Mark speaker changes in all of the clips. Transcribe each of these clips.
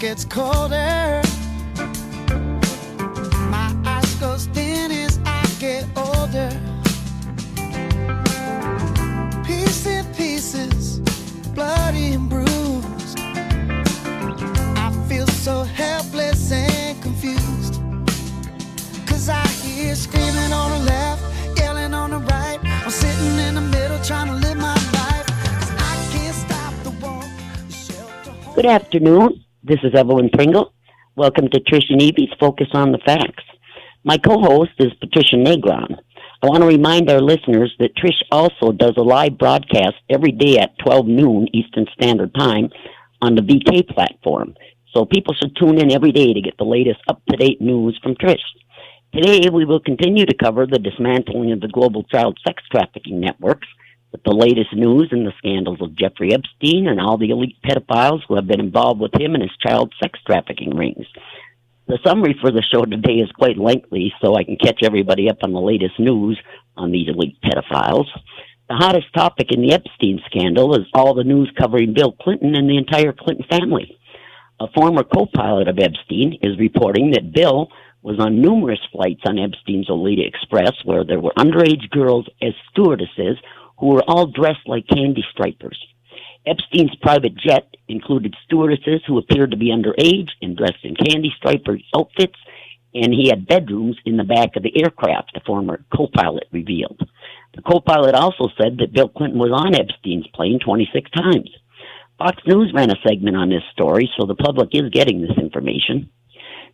Speaker 1: gets colder. My eyes go thin as I get older. Piece in pieces, bloody and bruised. I feel so helpless and confused. 'Cause I hear screaming on the left, yelling on the right. I'm sitting in the middle trying to live my life. 'Cause I can't stop the war.
Speaker 2: Good afternoon. This is Evelyn Pringle. Welcome to Trish and Evie's Focus on the Facts. My co-host is Patricia Negron. I want to remind our listeners that Trish also does a live broadcast every day at 12 noon Eastern Standard Time on the VK platform. So people should tune in every day to get the latest up-to-date news from Trish. Today, we will continue to cover the dismantling of the global child sex trafficking networks with the latest news and the scandals of Jeffrey Epstein and all the elite pedophiles who have been involved with him and his child sex trafficking rings. The summary for the show today is quite lengthy, so I can catch everybody up on the latest news on these elite pedophiles. The hottest topic in the Epstein scandal is all the news covering Bill Clinton and the entire Clinton family. A former co-pilot of Epstein is reporting that Bill was on numerous flights on Epstein's Oneida Express where there were underage girls as stewardesses who were all dressed like candy stripers. Epstein's private jet included stewardesses who appeared to be underage and dressed in candy striper outfits, and he had bedrooms in the back of the aircraft, the former co-pilot revealed. The co-pilot also said that Bill Clinton was on Epstein's plane 26 times. Fox News ran a segment on this story, so the public is getting this information.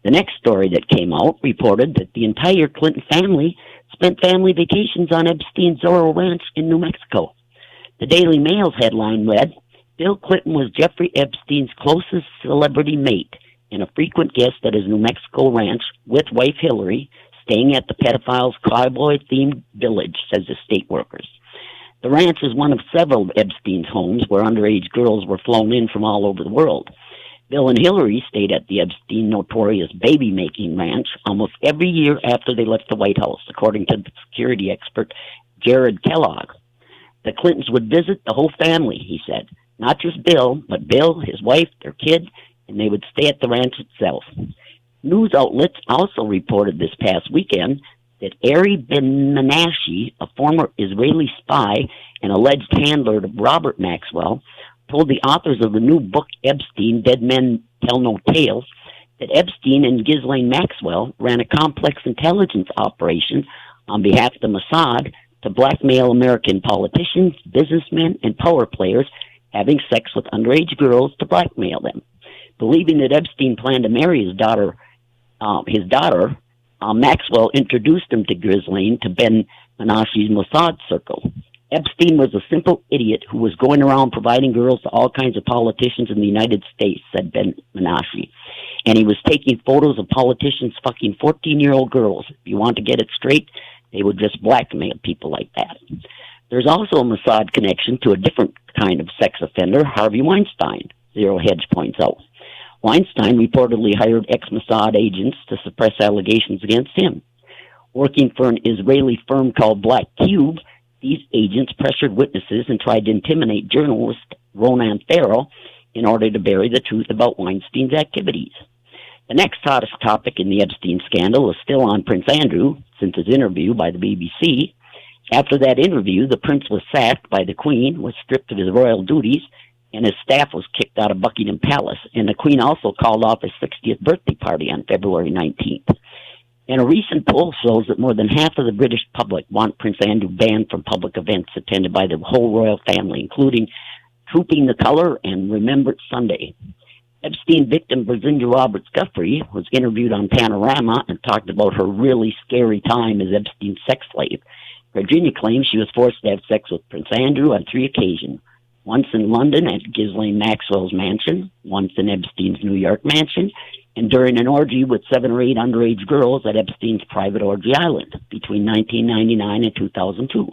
Speaker 2: The next story that came out reported that the entire Clinton family spent family vacations on Epstein's Zorro Ranch in New Mexico. The Daily Mail's headline read, Bill Clinton was Jeffrey Epstein's closest celebrity mate and a frequent guest at his New Mexico ranch with wife Hillary, staying at the pedophile's cowboy-themed village, says the state workers. The ranch is one of several of Epstein's homes where underage girls were flown in from all over the world. Bill and Hillary stayed at the Epstein notorious baby-making ranch almost every year after they left the White House, according to the security expert Jared Kellogg. The Clintons would visit the whole family, he said. Not just Bill, but Bill, his wife, their kid, and they would stay at the ranch itself. News outlets also reported this past weekend that Ari Ben-Menashe, a former Israeli spy and alleged handler of Robert Maxwell, told the authors of the new book Epstein, Dead Men Tell No Tales, that Epstein and Ghislaine Maxwell ran a complex intelligence operation on behalf of the Mossad to blackmail American politicians, businessmen, and power players having sex with underage girls to blackmail them. Believing that Epstein planned to marry his daughter, Maxwell introduced him to Ghislaine to Ben-Menashe's Mossad circle. Epstein was a simple idiot who was going around providing girls to all kinds of politicians in the United States, said Ben-Menashe. And he was taking photos of politicians fucking 14-year-old girls. If you want to get it straight, they would just blackmail people like that. There's also a Mossad connection to a different kind of sex offender, Harvey Weinstein, Zero Hedge points out. Weinstein reportedly hired ex-Mossad agents to suppress allegations against him. Working for an Israeli firm called Black Cube, these agents pressured witnesses and tried to intimidate journalist Ronan Farrow in order to bury the truth about Weinstein's activities. The next hottest topic in the Epstein scandal is still on Prince Andrew since his interview by the BBC. After that interview, the prince was sacked by the Queen, was stripped of his royal duties, and his staff was kicked out of Buckingham Palace. And the Queen also called off his 60th birthday party on February 19th. And a recent poll shows that more than half of the British public want Prince Andrew banned from public events attended by the whole royal family, including Trooping the Colour and Remembrance Sunday. Epstein victim Virginia Roberts Guthrie was interviewed on Panorama and talked about her really scary time as Epstein's sex slave. Virginia claims she was forced to have sex with Prince Andrew on 3 occasions. Once in London at Ghislaine Maxwell's mansion, once in Epstein's New York mansion, and during an orgy with 7 or 8 underage girls at Epstein's private orgy island between 1999 and 2002.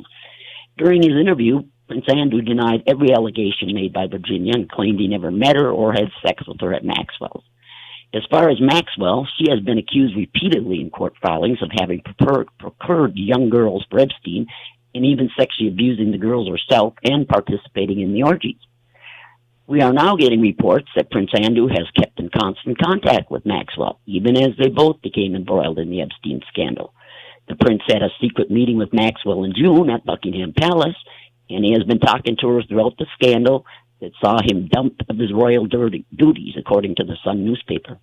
Speaker 2: During his interview, Prince Andrew denied every allegation made by Virginia and claimed he never met her or had sex with her at Maxwell's. As far as Maxwell, she has been accused repeatedly in court filings of having procured young girls for Epstein and even sexually abusing the girls herself and participating in the orgies. We are now getting reports that Prince Andrew has kept in constant contact with Maxwell, even as they both became embroiled in the Epstein scandal. The prince had a secret meeting with Maxwell in June at Buckingham Palace, and he has been talking to her throughout the scandal that saw him dumped of his royal duties, according to the Sun newspaper.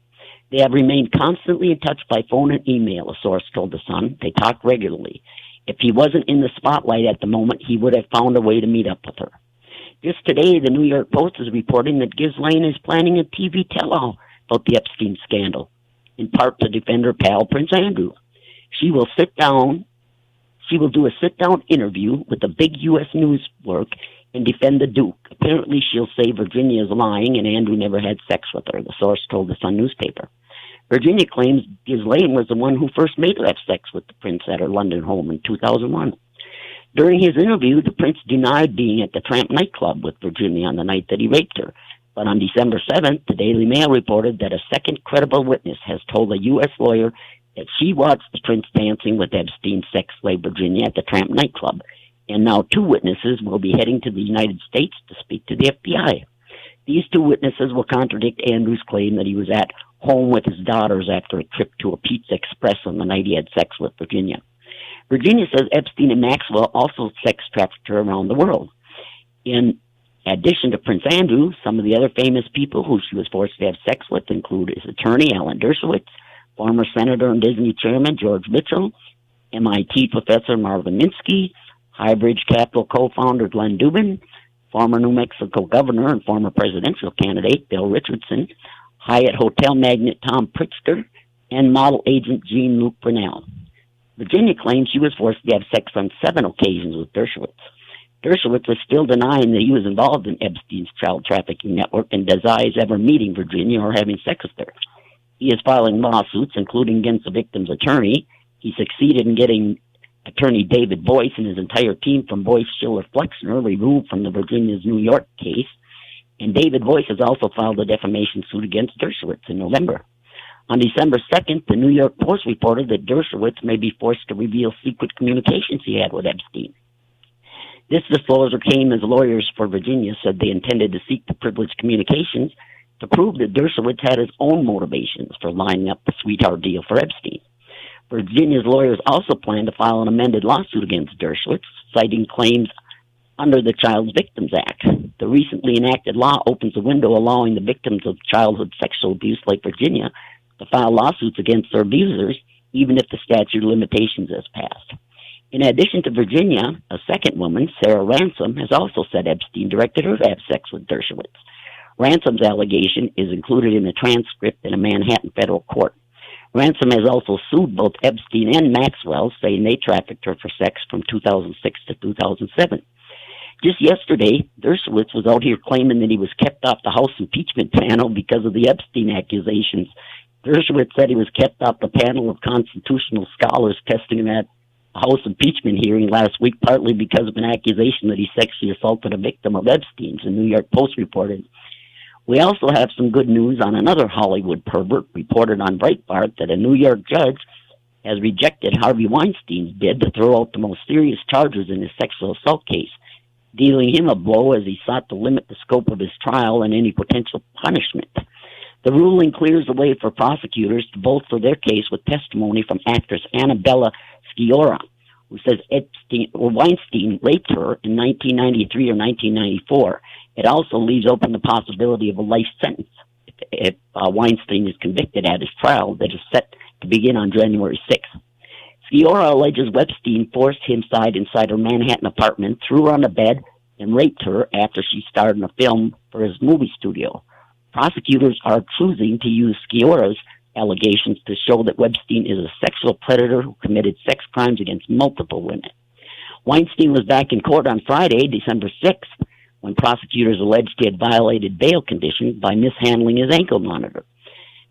Speaker 2: They have remained constantly in touch by phone and email, a source told the Sun. They talk regularly. If he wasn't in the spotlight at the moment, he would have found a way to meet up with her. Just today, the New York Post is reporting that Ghislaine is planning a TV tell-all about the Epstein scandal, in part to defend her pal, Prince Andrew. She will do a sit-down interview with a big U.S. news work and defend the Duke. Apparently, she'll say Virginia is lying and Andrew never had sex with her, the source told the Sun newspaper. Virginia claims Ghislaine was the one who first made her have sex with the prince at her London home in 2001. During his interview, the prince denied being at the Tramp nightclub with Virginia on the night that he raped her. But on December 7th, the Daily Mail reported that a second credible witness has told a U.S. lawyer that she watched the prince dancing with Epstein's sex slave Virginia at the Tramp nightclub. And now 2 witnesses will be heading to the United States to speak to the FBI. These 2 witnesses will contradict Andrew's claim that he was at home with his daughters after a trip to a Pizza Express on the night he had sex with Virginia. Virginia says Epstein and Maxwell also sex trafficked her around the world. In addition to Prince Andrew, some of the other famous people who she was forced to have sex with include his attorney, Alan Dershowitz, former Senator and Disney Chairman George Mitchell, MIT Professor Marvin Minsky, Highbridge Capital co-founder Glenn Dubin, former New Mexico governor and former presidential candidate Bill Richardson, Hyatt hotel magnate Tom Pritzker, and model agent Jean-Luc Brunel. Virginia claims she was forced to have sex on 7 occasions with Dershowitz. Dershowitz is still denying that he was involved in Epstein's child trafficking network and denies ever meeting Virginia or having sex with her. He is filing lawsuits, including against the victim's attorney. He succeeded in getting attorney David Boyce and his entire team from Boyce, Schiller, Flexner removed from the Virginia's New York case. And David Boyce has also filed a defamation suit against Dershowitz in November. On December 2nd, the New York Post reported that Dershowitz may be forced to reveal secret communications he had with Epstein. This disclosure came as lawyers for Virginia said they intended to seek the privileged communications to prove that Dershowitz had his own motivations for lining up the sweetheart deal for Epstein. Virginia's lawyers also plan to file an amended lawsuit against Dershowitz, citing claims under the Child Victims Act. The recently enacted law opens a window allowing the victims of childhood sexual abuse like Virginia to file lawsuits against their abusers, even if the statute of limitations has passed. In addition to Virginia, a second woman, Sarah Ransom, has also said Epstein directed her to have sex with Dershowitz. Ransom's allegation is included in the transcript in a Manhattan federal court. Ransom has also sued both Epstein and Maxwell, saying they trafficked her for sex from 2006 to 2007. Just yesterday, Dershowitz was out here claiming that he was kept off the House impeachment panel because of the Epstein accusations. Dershowitz said he was kept off the panel of constitutional scholars testing that House impeachment hearing last week, partly because of an accusation that he sexually assaulted a victim of Epstein's, the New York Post reported. We also have some good news on another Hollywood pervert reported on Breitbart that a New York judge has rejected Harvey Weinstein's bid to throw out the most serious charges in his sexual assault case, dealing him a blow as he sought to limit the scope of his trial and any potential punishment. The ruling clears the way for prosecutors to bolster their case with testimony from actress Annabella Sciorra, who says Weinstein raped her in 1993 or 1994. It also leaves open the possibility of a life sentence if Weinstein is convicted at his trial that is set to begin on January 6th. Sciorra alleges Epstein forced him inside her Manhattan apartment, threw her on the bed, and raped her after she starred in a film for his movie studio. Prosecutors are choosing to use Sciorra's allegations to show that Epstein is a sexual predator who committed sex crimes against multiple women. Weinstein was back in court on Friday, December 6th, when prosecutors alleged he had violated bail conditions by mishandling his ankle monitor.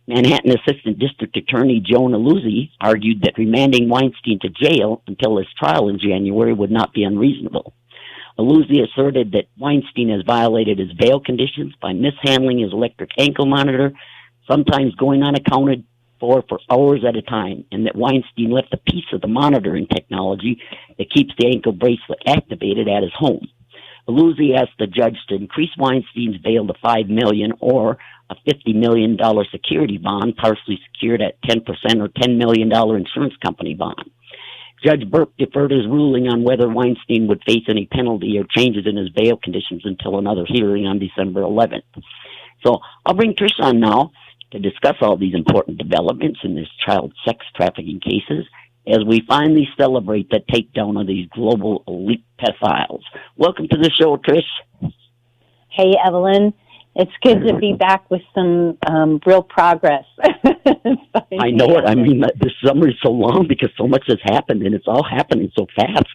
Speaker 2: Manhattan Assistant District Attorney Joan Aluzzi argued that remanding Weinstein to jail until his trial in January would not be unreasonable. Aluzzi asserted that Weinstein has violated his bail conditions by mishandling his electric ankle monitor, sometimes going unaccounted for hours at a time, and that Weinstein left a piece of the monitoring technology that keeps the ankle bracelet activated at his home. Belluzzi asked the judge to increase Weinstein's bail to $5 million or a $50 million security bond, partially secured at 10% or $10 million insurance company bond. Judge Burke deferred his ruling on whether Weinstein would face any penalty or changes in his bail conditions until another hearing on December 11th. So I'll bring Trish on now to discuss all these important developments in this child sex trafficking cases as we finally celebrate the takedown of these global elite pedophiles. Welcome to the show, Trish.
Speaker 3: Hey, Evelyn. It's good to be back with some real progress.
Speaker 2: I know it. I mean, this summer is so long because so much has happened, and it's all happening so fast.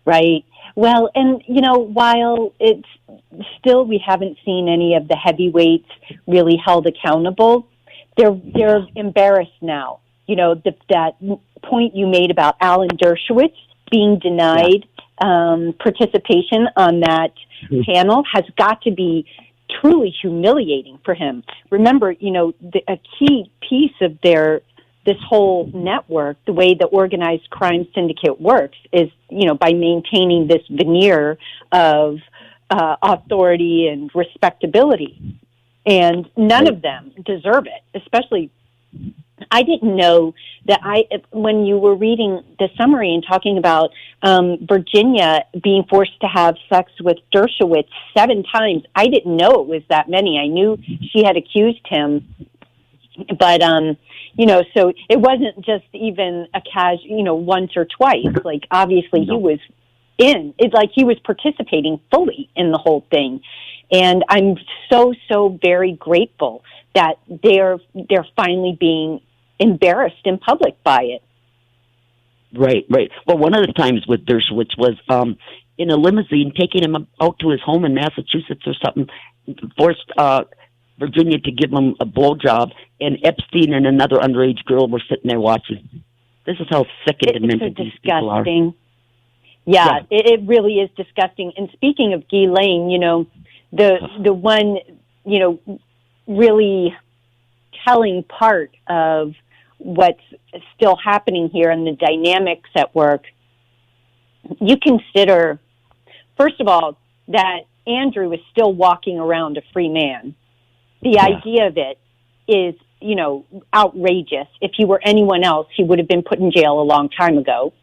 Speaker 3: Right. Well, and, while it's still we haven't seen any of the heavyweights really held accountable, they're embarrassed now. That point you made about Alan Dershowitz being denied participation on that panel has got to be truly humiliating for him. Remember, a key piece of this whole network, the way the organized crime syndicate works, is, by maintaining this veneer of authority and respectability. And none of them deserve it, especially. I didn't know that when you were reading the summary and talking about Virginia being forced to have sex with Dershowitz 7 times, I didn't know it was that many. I knew she had accused him, but, so it wasn't just even a once or twice. Like, obviously he was he was participating fully in the whole thing. And I'm so very grateful that they're finally being embarrassed in public by it.
Speaker 2: Right. Well, one of the times with Dershowitz was in a limousine, taking him out to his home in Massachusetts or something, forced Virginia to give him a blowjob, and Epstein and another underage girl were sitting there watching. This is how sick and demented these people are.
Speaker 3: Yeah, it really is disgusting. And speaking of Ghislaine, the one, really telling part of what's still happening here and the dynamics at work, you consider, first of all, that Andrew is still walking around a free man. The idea of it is, outrageous. If he were anyone else, he would have been put in jail a long time ago.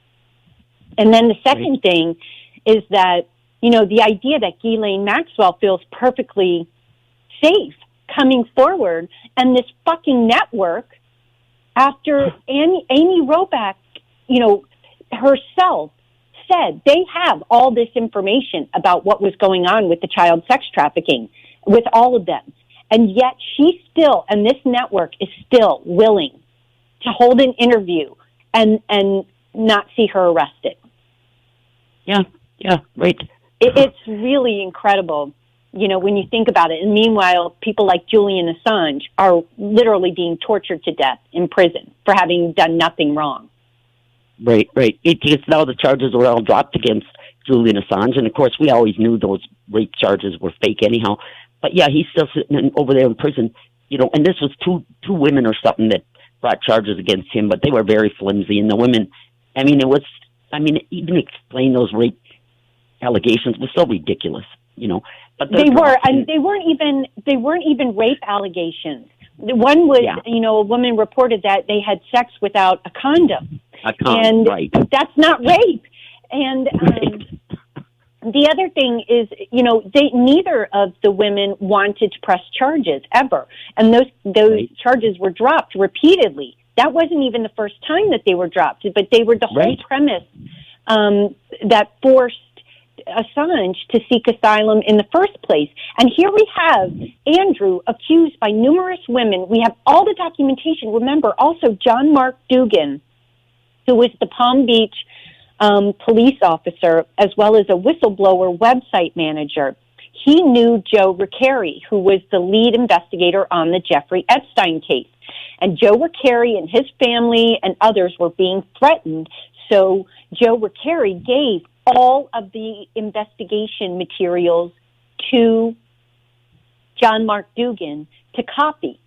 Speaker 3: And then the second thing is that, the idea that Ghislaine Maxwell feels perfectly safe coming forward, and this fucking network, after Amy Robach, herself said they have all this information about what was going on with the child sex trafficking with all of them. And yet she still, and this network is still willing to hold an interview and not see her arrested.
Speaker 2: Yeah, right.
Speaker 3: It's really incredible, when you think about it. And meanwhile, people like Julian Assange are literally being tortured to death in prison for having done nothing wrong. Right.
Speaker 2: It's now the charges were all dropped against Julian Assange, and of course we always knew those rape charges were fake anyhow. But yeah, he's still sitting over there in prison, and this was two women or something that brought charges against him, but they were very flimsy. And the women, even explain those rape allegations was so ridiculous, But
Speaker 3: they were, and they weren't even rape allegations. The one was, a woman reported that they had sex without a condom. And that's not rape. And the other thing is, neither of the women wanted to press charges ever. And those charges were dropped repeatedly. That wasn't even the first time that they were dropped, but they were the whole premise that forced Assange to seek asylum in the first place. And here we have Andrew accused by numerous women. We have all the documentation. Remember, also John Mark Dugan, who was the Palm Beach police officer, as well as a whistleblower website manager. He knew Joe Recarey, who was the lead investigator on the Jeffrey Epstein case. And Joe Recarey and his family and others were being threatened. So Joe Recarey gave all of the investigation materials to John Mark Dugan to copy.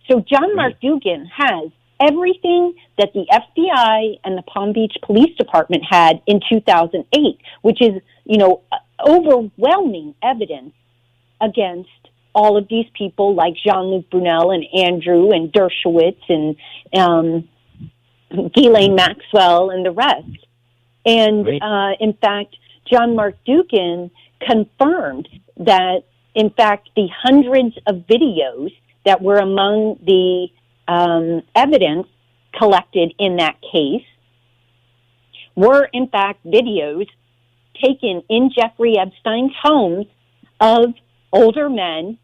Speaker 3: So John Mark Dugan has everything that the FBI and the Palm Beach Police Department had in 2008, which is, overwhelming evidence against all of these people like Jean-Luc Brunel and Andrew and Dershowitz and Ghislaine Maxwell and the rest. And in fact, John Mark Dukin confirmed that, in fact, the hundreds of videos that were among the evidence collected in that case were, in fact, videos taken in Jeffrey Epstein's homes of older men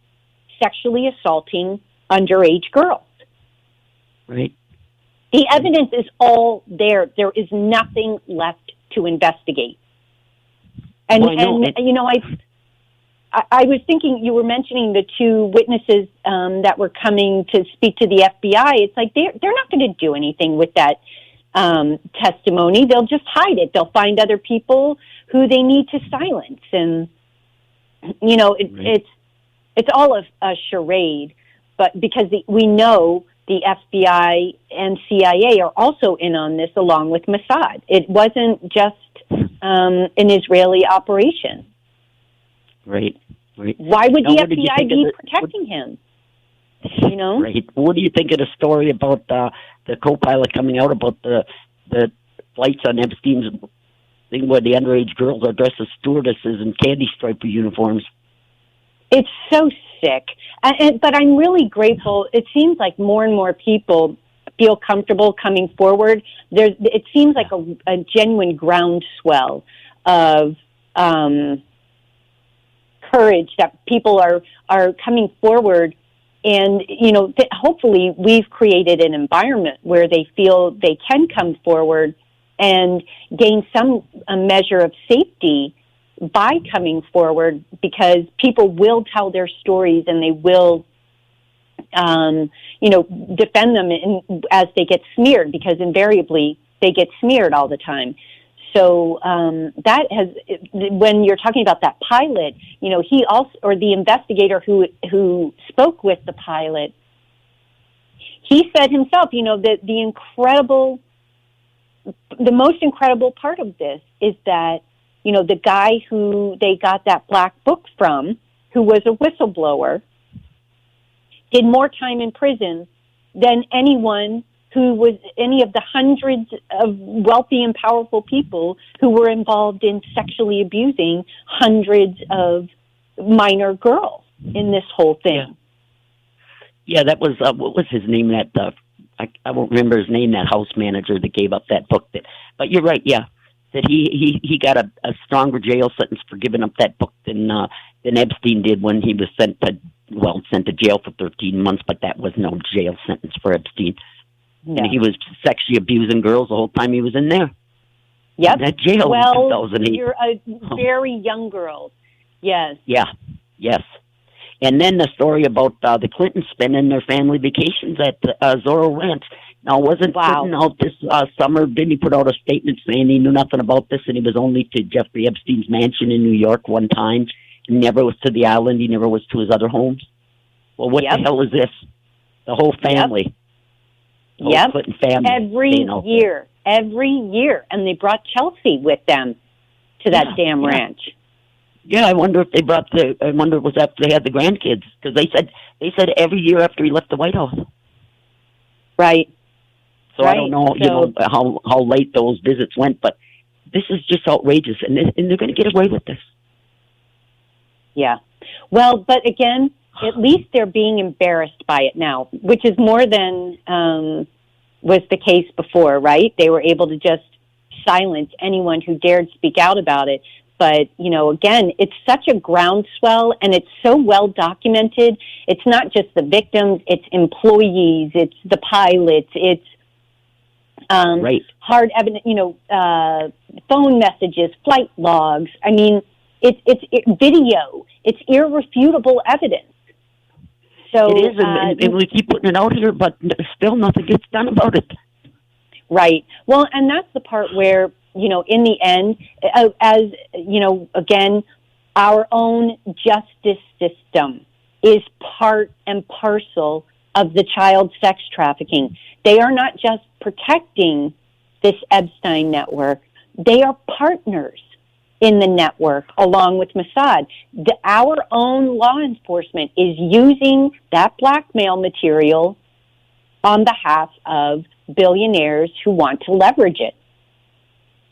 Speaker 3: sexually assaulting underage girls.
Speaker 2: Right.
Speaker 3: The evidence is all there. There is nothing left to investigate. And, I was thinking, you were mentioning the two witnesses that were coming to speak to the FBI. It's like they're not going to do anything with that testimony. They'll just hide it. They'll find other people who they need to silence. And, it's all a charade. But because we know the FBI and CIA are also in on this along with Mossad. It wasn't just an Israeli operation.
Speaker 2: Right.
Speaker 3: Why would the FBI be protecting him?
Speaker 2: Right. What do you think of the story about the co-pilot coming out about the flights on Epstein's thing where the underage girls are dressed as stewardesses in candy striper uniforms?
Speaker 3: It's so sick. But I'm really grateful. It seems like more and more people feel comfortable coming forward. It seems like a genuine groundswell of courage that people are coming forward. And, hopefully we've created an environment where they feel they can come forward and gain some measure of safety by coming forward, because people will tell their stories and they will, defend them as they get smeared, because invariably they get smeared all the time. So that has, when you're talking about that pilot, he also, or the investigator who spoke with the pilot, he said himself, that the most incredible part of this is that, the guy who they got that black book from, who was a whistleblower, did more time in prison than anyone who was any of the hundreds of wealthy and powerful people who were involved in sexually abusing hundreds of minor girls in this whole thing.
Speaker 2: Yeah, that was, what was his name? I won't remember his name, that house manager that gave up that book. But you're right, yeah, that he got a stronger jail sentence for giving up that book than Epstein did when he was sent to jail for 13 months, but that was no jail sentence for Epstein. No. And he was sexually abusing girls the whole time he was in there.
Speaker 3: Yep.
Speaker 2: In that jail in 2008.
Speaker 3: You're a very young girl. Yes.
Speaker 2: Yeah. Yes. And then the story about the Clintons spending their family vacations at Zorro Ranch. Now, wasn't Clinton out this summer? Didn't he put out a statement saying he knew nothing about this and he was only to Jeffrey Epstein's mansion in New York one time? He never was to the island. He never was to his other homes. Well, what the hell is this? The whole family.
Speaker 3: Yep.
Speaker 2: Clinton family.
Speaker 3: Every year. And they brought Chelsea with them to that damn ranch.
Speaker 2: Yeah, I wonder if they was after they had the grandkids, because they said every year after he left the White House.
Speaker 3: Right.
Speaker 2: So I don't know, how late those visits went, but this is just outrageous, and they're going to get away with this.
Speaker 3: Yeah. Well, but again, at least they're being embarrassed by it now, which is more than was the case before, right? They were able to just silence anyone who dared speak out about it. But, again, it's such a groundswell, and it's so well documented. It's not just the victims, it's employees, it's the pilots, it's hard evidence, phone messages, flight logs. I mean, it's video. It's irrefutable evidence. So
Speaker 2: it is, and we keep putting it out here, but still nothing gets done about it.
Speaker 3: Right. Well, and that's the part where, in the end, as, again, our own justice system is part and parcel of the child sex trafficking. They are not just protecting this Epstein network. They are partners in the network, along with Mossad. Our own law enforcement is using that blackmail material on behalf of billionaires who want to leverage it.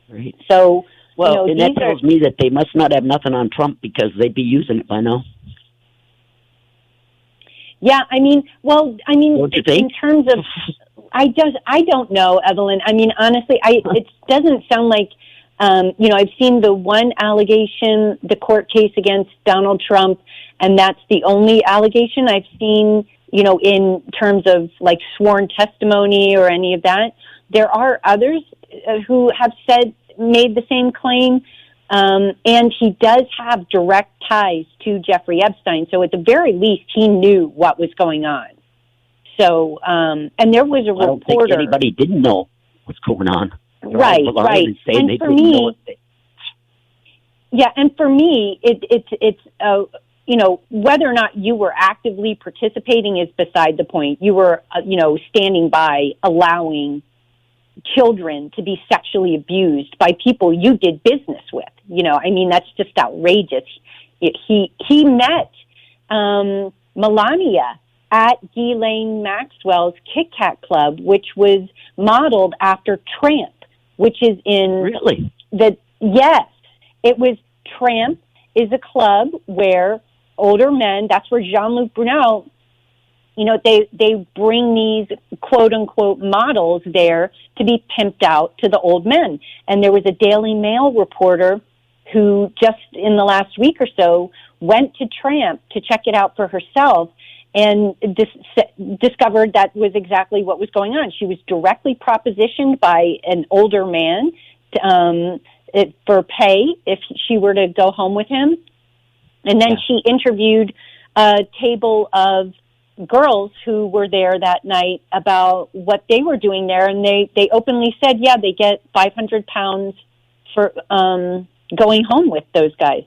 Speaker 2: Right.
Speaker 3: So,
Speaker 2: well, and that tells me that they must not have nothing on Trump because they'd be using it by now.
Speaker 3: Yeah, I mean,
Speaker 2: don't you think?
Speaker 3: In terms of, I don't know, Evelyn. I mean, honestly, it doesn't sound like, I've seen the one allegation, the court case against Donald Trump, and that's the only allegation I've seen, in terms of like sworn testimony or any of that. There are others who have made the same claim, and he does have direct ties to Jeffrey Epstein. So at the very least, he knew what was going on. So, and there was a reporter.
Speaker 2: I don't think anybody didn't know what's going on.
Speaker 3: Right. And for me, and for me, it's whether or not you were actively participating is beside the point. You were, standing by allowing children to be sexually abused by people you did business with. That's just outrageous. He met Melania at Ghislaine Maxwell's Kit Kat Club, which was modeled after Tramp, which is in
Speaker 2: really
Speaker 3: yes, it was Tramp is a club where older men. That's where Jean-Luc Brunel. They bring these quote unquote models there to be pimped out to the old men. And there was a Daily Mail reporter who just in the last week or so went to Tramp to check it out for herself and discovered that was exactly what was going on. She was directly propositioned by an older man for pay if she were to go home with him. And then she interviewed a table of girls who were there that night about what they were doing there. And they openly said, they get 500 pounds for going home with those guys.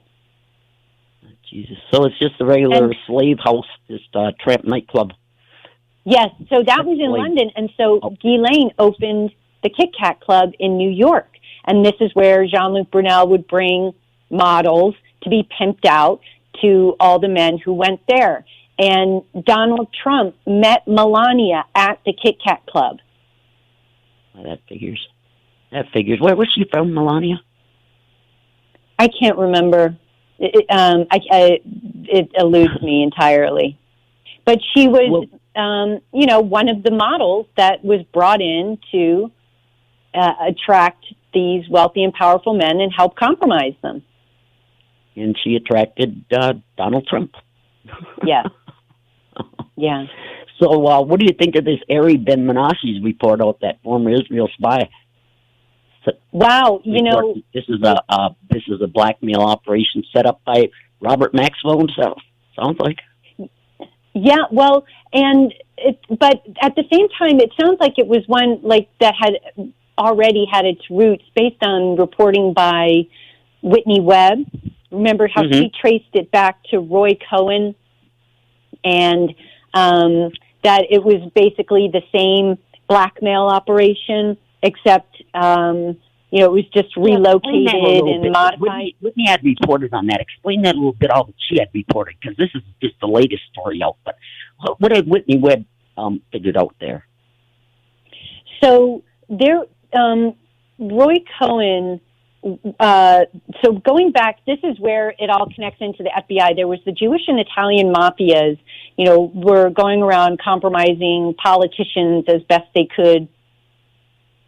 Speaker 2: Jesus. So it's just a regular slave house, this Tramp nightclub.
Speaker 3: Yes. So that was in London. And so Ghislaine opened the Kit Kat Club in New York. And this is where Jean-Luc Brunel would bring models to be pimped out to all the men who went there. And Donald Trump met Melania at the Kit Kat Club.
Speaker 2: Well, that figures. Where was she from, Melania?
Speaker 3: I can't remember. It eludes me entirely. But she was, one of the models that was brought in to attract these wealthy and powerful men and help compromise them.
Speaker 2: And she attracted Donald Trump.
Speaker 3: Yeah. Yeah.
Speaker 2: So what do you think of this Ari Ben Menashe's report out, that former Israel spy?
Speaker 3: Wow,
Speaker 2: this is a blackmail operation set up by Robert Maxwell himself. Sounds like.
Speaker 3: Yeah, well, but at the same time, it sounds like it was one that had already had its roots based on reporting by Whitney Webb. Remember how she traced it back to Roy Cohn, and that it was basically the same blackmail operation, except it was just relocated and modified.
Speaker 2: Whitney had reported on that. Explain that a little bit, all that she had reported, because this is just the latest story out. But what had Whitney Webb figured out there?
Speaker 3: So Roy Cohn. So going back, this is where it all connects into the FBI. There was the Jewish and Italian mafias, were going around compromising politicians as best they could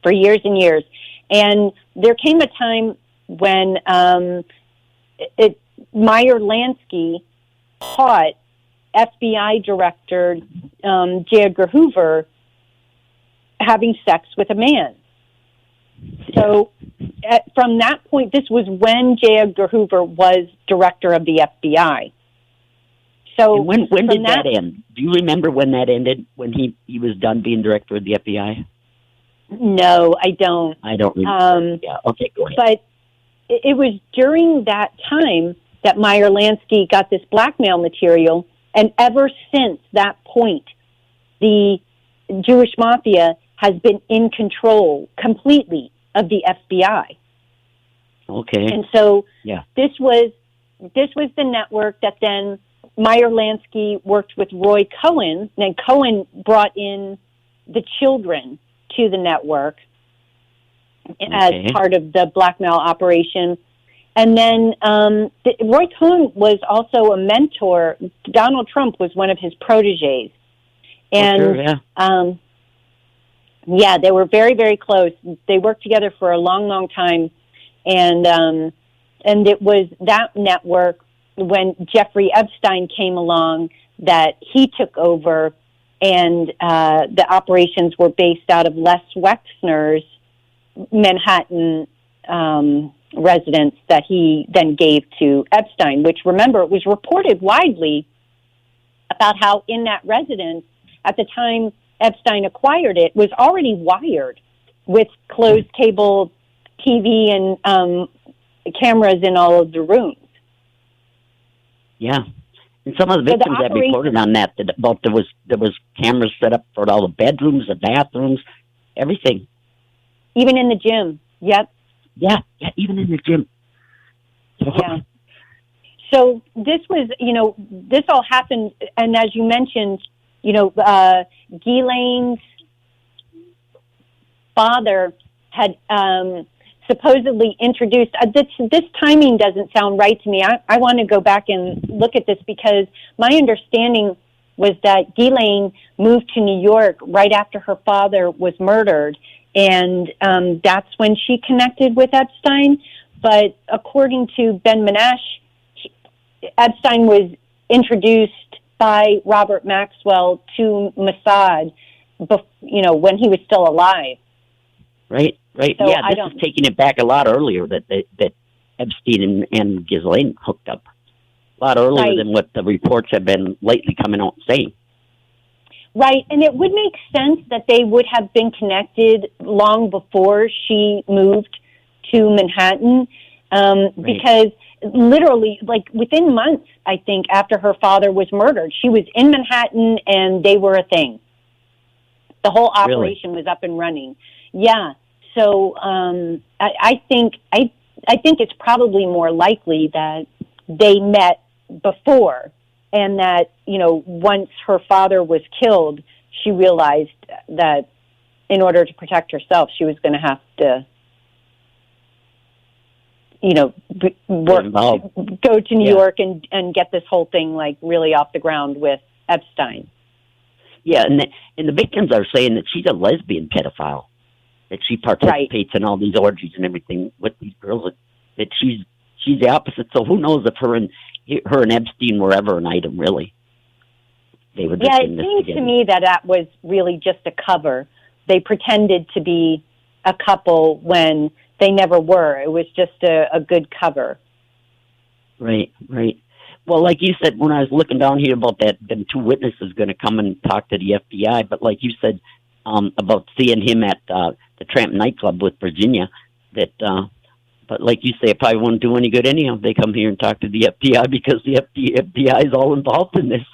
Speaker 3: for years and years. And there came a time when Meyer Lansky caught FBI Director J. Edgar Hoover having sex with a man. So from that point, this was when J. Edgar Hoover was director of the FBI. So
Speaker 2: and when did that end? Do you remember when that ended, when he was done being director of the FBI?
Speaker 3: No, I don't.
Speaker 2: I don't remember. Okay, go ahead.
Speaker 3: But it was during that time that Meyer Lansky got this blackmail material, and ever since that point, the Jewish mafia has been in control completely of the FBI.
Speaker 2: Okay.
Speaker 3: And so
Speaker 2: yeah.
Speaker 3: this was the network that then Meyer Lansky worked with Roy Cohen, and Cohen brought in the children to the network as part of the blackmail operation. And then Roy Cohen was also a mentor. Donald Trump was one of his proteges. And they were very, very close. They worked together for a long, long time. And it was that network, when Jeffrey Epstein came along, that he took over, and the operations were based out of Les Wexner's Manhattan residence that he then gave to Epstein, which, remember, it was reported widely about how in that residence, at the time Epstein acquired it, was already wired with closed cable TV and cameras in all of the rooms.
Speaker 2: Yeah. And some of the victims that reported on that about there was cameras set up for all the bedrooms, the bathrooms, everything.
Speaker 3: Even in the gym. Yep.
Speaker 2: Yeah, even in the gym.
Speaker 3: Yeah. So this was, this all happened, and as you mentioned, Ghislaine's father had supposedly introduced, this timing doesn't sound right to me. I want to go back and look at this, because my understanding was that Ghislaine moved to New York right after her father was murdered, and that's when she connected with Epstein. But according to Ben Menash, Epstein was introduced by Robert Maxwell to Mossad, when he was still alive.
Speaker 2: Right.
Speaker 3: So
Speaker 2: yeah, this is taking it back a lot earlier that Epstein and Ghislaine hooked up. A lot earlier than what the reports have been lately coming out saying.
Speaker 3: Right, and it would make sense that they would have been connected long before she moved to Manhattan, because literally, within months, I think, after her father was murdered, she was in Manhattan and they were a thing. The whole operation was up and running. Yeah, so I think it's probably more likely that they met before, and that, once her father was killed, she realized that in order to protect herself, she was going to have to, go to New York and get this whole thing really off the ground with Epstein.
Speaker 2: Yeah, and the victims are saying that she's a lesbian pedophile, that she participates in all these orgies and everything with these girls, that she's the opposite. So who knows if her and Epstein were ever an item, really. They were just
Speaker 3: it seems to me that was really just a cover. They pretended to be a couple when they never were. It was just a good cover. Right.
Speaker 2: Well, like you said, when I was looking down here about that, them two witnesses going to come and talk to the FBI, but like you said, about seeing him at the Tramp nightclub with Virginia, but like you say, it probably won't do any good anyhow if they come here and talk to the FBI, because the FBI is all involved in this.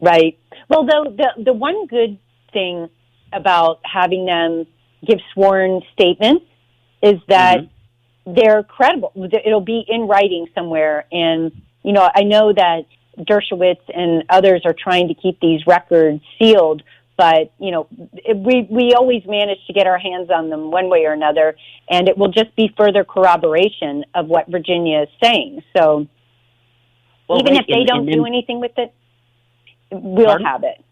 Speaker 3: Right. Well, though, the one good thing about having them give sworn statements is that they're credible. It'll be in writing somewhere. And, I know that Dershowitz and others are trying to keep these records sealed, but, we always manage to get our hands on them one way or another, and it will just be further corroboration of what Virginia is saying. So even if they don't do anything with it, we'll have it.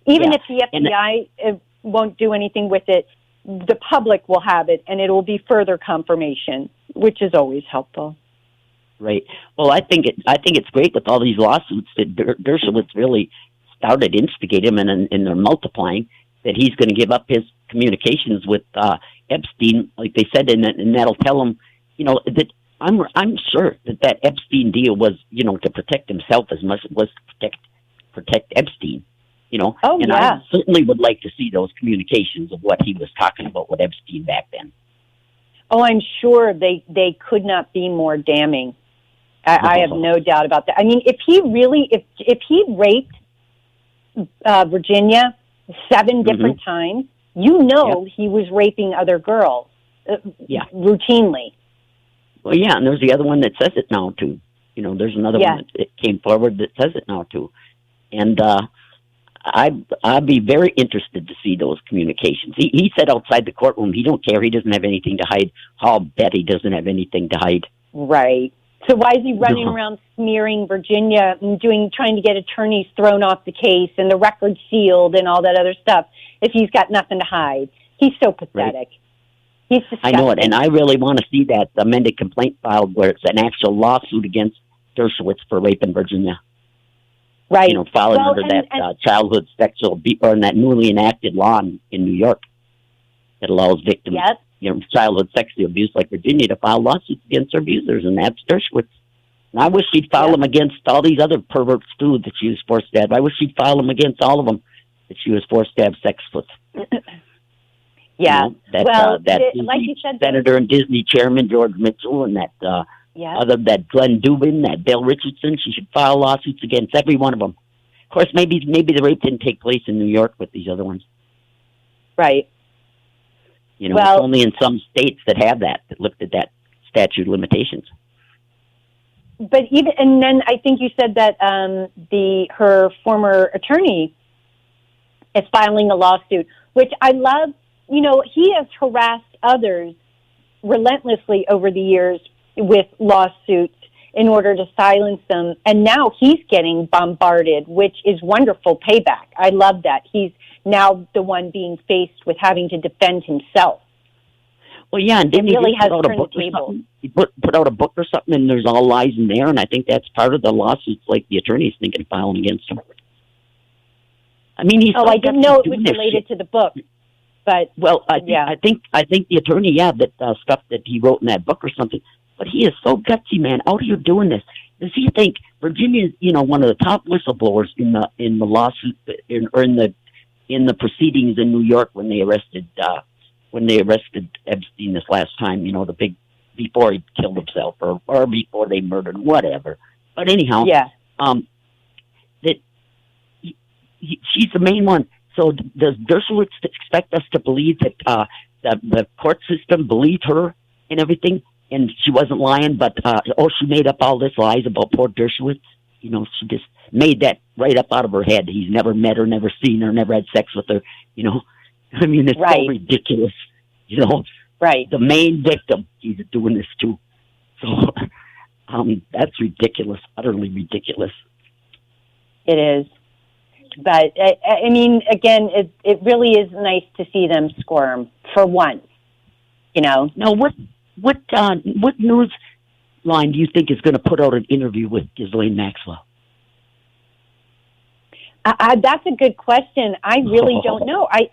Speaker 3: Even if the FBI won't do anything with it, the public will have it, and it will be further confirmation, which is always helpful.
Speaker 2: Right. Well, I think it's great with all these lawsuits that Dershowitz really started instigating them, and they're multiplying, that he's going to give up his communications with Epstein, like they said, and that'll tell him, that I'm sure that Epstein deal was, to protect himself as much as it was to protect Epstein. I certainly would like to see those communications of what he was talking about with Epstein back then.
Speaker 3: Oh, I'm sure they could not be more damning. I have no doubt about that. I mean, if he raped Virginia 7 different times, he was raping other girls routinely.
Speaker 2: Well, yeah, and there's the other one that says it now, too. There's another one that came forward that says it now, too. And I'd be very interested to see those communications. He said outside the courtroom he don't care. He doesn't have anything to hide. I'll bet he doesn't have anything to hide.
Speaker 3: Right. So why is he running around smearing Virginia and trying to get attorneys thrown off the case and the record sealed and all that other stuff if he's got nothing to hide? He's so pathetic. Right. He's disgusting.
Speaker 2: I know it, and I really want to see that amended complaint filed where it's an actual lawsuit against Dershowitz for rape in Virginia.
Speaker 3: Right.
Speaker 2: Following under that childhood sexual abuse, or in that newly enacted law in New York that allows victims, childhood sexual abuse like Virginia to file lawsuits against their abusers, and that's Dershowitz. And I wish she'd file them against all these other perverts, too, that she was forced to have. I wish she'd file them against all of them that she was forced to have sex with.
Speaker 3: Yeah.
Speaker 2: That
Speaker 3: like you said,
Speaker 2: Senator and Disney Chairman George Mitchell and that that Glenn Dubin, that Bill Richardson, she should file lawsuits against every one of them. Of course, maybe the rape didn't take place in New York with these other ones.
Speaker 3: Right.
Speaker 2: It's only in some states that have that looked at that statute of limitations.
Speaker 3: But and then I think you said that her former attorney is filing a lawsuit, which I love. He has harassed others relentlessly over the years with lawsuits in order to silence them. And now he's getting bombarded, which is wonderful payback. I love that. He's now the one being faced with having to defend himself.
Speaker 2: Well, yeah, and didn't he
Speaker 3: really
Speaker 2: put out a book or something? He put out a book or something, and there's all lies in there, and I think that's part of the lawsuits, like the attorney's thinking of filing against him. I mean, he's...
Speaker 3: I didn't know it was related to the book. But
Speaker 2: I think the attorney, that stuff that he wrote in that book or something. But he is so gutsy, man, out here doing this. Does he think Virginia is, one of the top whistleblowers in the lawsuit or in the proceedings in New York when they arrested Epstein this last time? The big before he killed himself or before they murdered him, whatever. But anyhow, that she's the main one. So does Dershowitz expect us to believe that the court system believed her and everything, and she wasn't lying, but she made up all this lies about poor Dershowitz? She just made that right up out of her head. He's never met her, never seen her, never had sex with her. I mean, it's so ridiculous.
Speaker 3: Right.
Speaker 2: The main victim he's doing this to. So that's ridiculous, utterly ridiculous.
Speaker 3: It is. But, I mean, again, it really is nice to see them squirm for once, Now,
Speaker 2: what news line do you think is going to put out an interview with Ghislaine Maxwell?
Speaker 3: That's a good question. I really don't know. I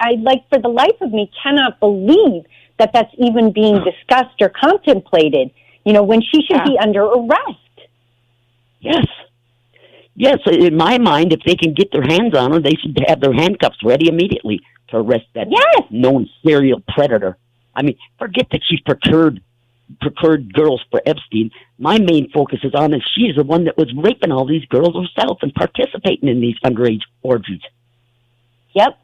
Speaker 3: for the life of me, cannot believe that that's even being discussed or contemplated, when she should be under arrest.
Speaker 2: Yes, in my mind, if they can get their hands on her, they should have their handcuffs ready immediately to arrest that known serial predator. I mean, forget that she's procured girls for Epstein. My main focus is on she is the one that was raping all these girls herself and participating in these underage orgies.
Speaker 3: Yep.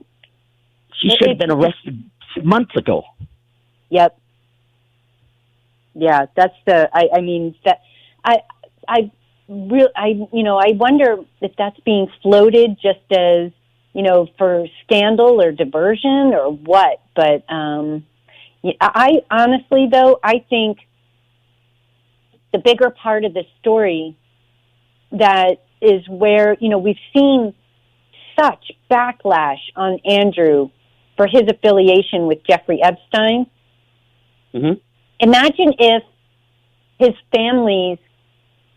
Speaker 2: She should have been arrested months ago.
Speaker 3: Yep. Yeah, that's I wonder if that's being floated just as, for scandal or diversion or what. But I honestly, though, I think the bigger part of the story that is where, we've seen such backlash on Andrew for his affiliation with Jeffrey Epstein.
Speaker 2: Mm-hmm.
Speaker 3: Imagine if his family's